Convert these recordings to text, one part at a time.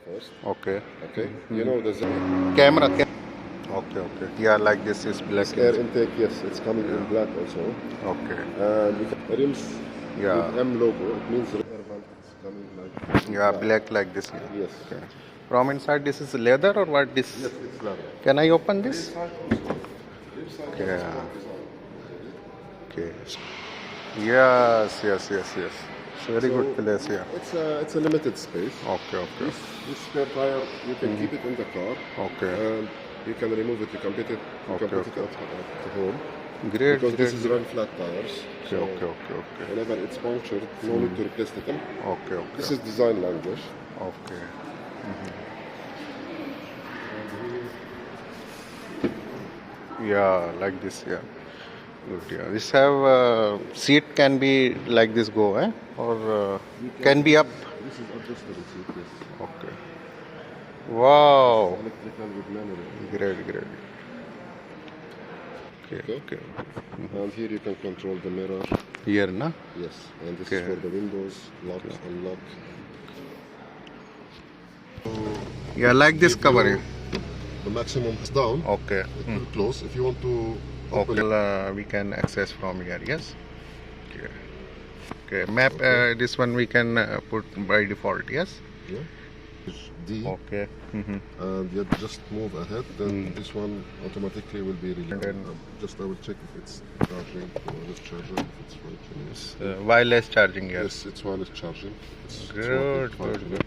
first. Okay. Okay. You know the Camera. Okay, okay. Yeah, like this is black. this air intake, yes, it's coming in black also. Okay. And you can rims Yeah. with M logo. It means the air vent is coming like Yeah, black like this. Yeah. Yes. Okay. From inside, this is leather or what? This. Yes, it's leather. Can I open this? Inside Okay. also. Okay. Yes, yes, yes, yes. It's a very good place here. It's a limited space. Okay, okay. This spare tire, you can keep it in the car. Okay. And you can remove it. You can put it. You can put it at home. Great. Because great. this is run flat tires. Okay, So okay, okay, okay. whenever it's punctured, no need to replace the thing. Okay, okay. This is design language. Okay. Yeah, like this. Yeah. Good. Yeah. This have seat can be like this go, eh? Or can be up. This is adjustable seat. Yes. Okay. Wow. Electrical with manual. Great, great. Okay, okay. And here you can control the mirror. Here, na? Yes. And this Okay. is for the windows, lock, unlock. Yeah, like this cover. The maximum is down. Okay. It will close. If you want to open Okay. We can access from here. Yes. Okay. Okay. Map. This one we can put by default. Yes. yeah. D. Okay. And you just move ahead, then this one automatically will be released. And then I will check if it's charging, wireless charger, if it's functioning. wireless charging. Yes. Yes, it's wireless charging. It's Good. working Good.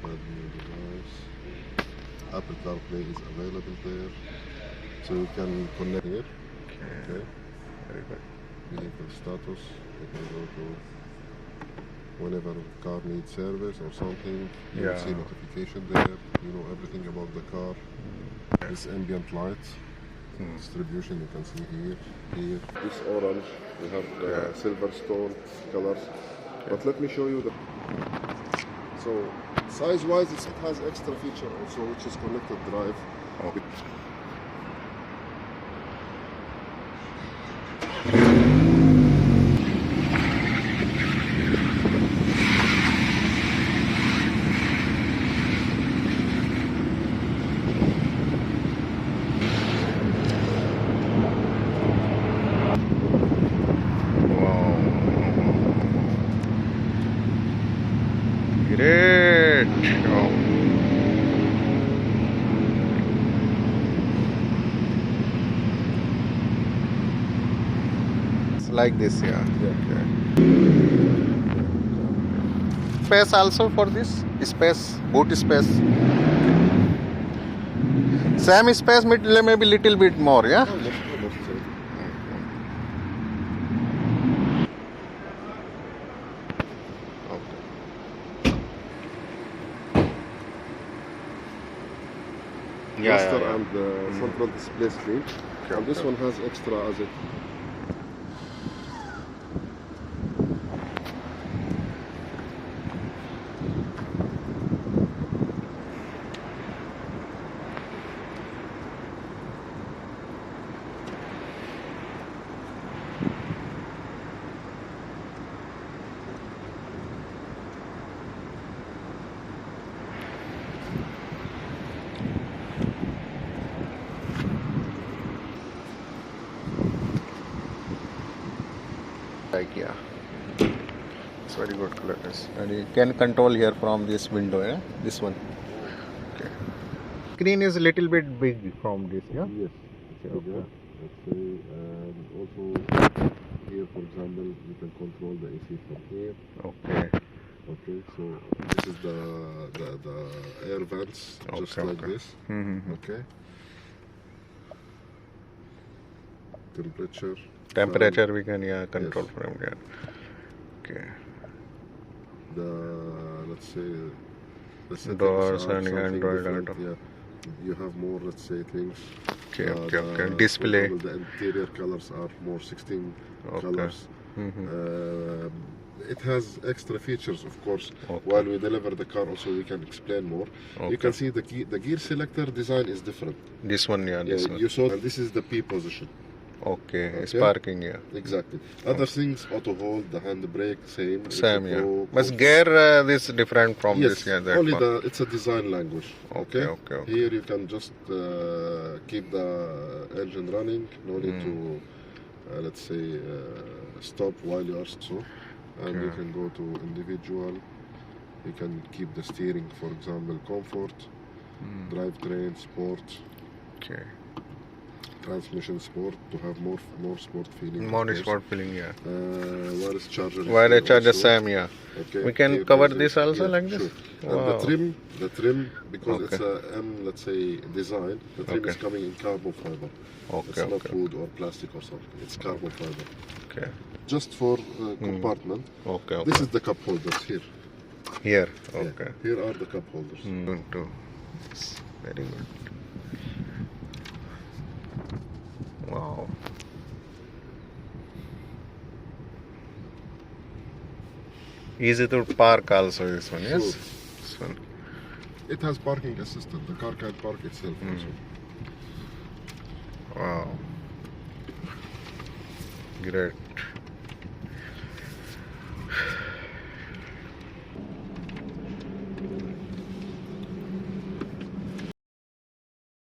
fine. Add new device. Apple CarPlay is available there, so you can connect here. Okay. Very good. Vehicle status. You can go to whenever the car needs service or something. You will see notification there. You know everything about the car. This ambient light distribution you can see here. This orange, we have the silver stone colors. But let me show you the. So size-wise, it has extra feature also, which is connected drive. Okay. Great. Oh. It's like this, yeah. Okay. Space also for this? Space, boot space. Same space, maybe little bit more, yeah? Almost same. Cluster and the central display screen. And this one has extra as it. Like, yeah. It's very good colors. And you can control here from this window, yeah? This one. Okay. Screen is a little bit big from this, yeah? Yes, it's bigger. Let's say, and also here, for example, you can control the AC from here. Okay. Okay, so this is the air vents, just like this. Okay. Temperature we can control from here. Okay. Let's say the Doors settings are and something Android different, auto. yeah. You have more, let's say, things. Okay, okay. For Display. example, the interior colors are more 16 colors. It has extra features, of course. While we deliver the car, also we can explain more. You can see the gear selector design is different. This one, yeah. This one. You saw, and this is the P position. Okay, it's Okay. parking, yeah. Exactly. Other things, auto hold, the handbrake, same. Same, yeah. Pro, But gear this different from yes, this, yeah. That only one. it's a design language. Okay, okay. Here you can just keep the engine running. No need to, let's say, stop while you are so. And you can go to individual. You can keep the steering, for example, comfort, drivetrain, sport. Okay. Transmission sport to have more sport feeling. More sport feeling, yeah. Wireless charger. Wireless charger, same, yeah. Okay. We can Here cover there's this also like this? Sure. Wow. And the trim, because Okay. it's a let's say design, the trim is coming in carbon fiber. Okay, It's not wood or plastic or something. It's carbon fiber. Okay. Just for compartment. Okay, This is the cup holders here. Here, Yeah. okay. Here are the cup holders. Good too. Very good. Wow. Easy to park also this one, yes? Sure. This one. It has parking assistant. The car can park itself also. Wow. Great.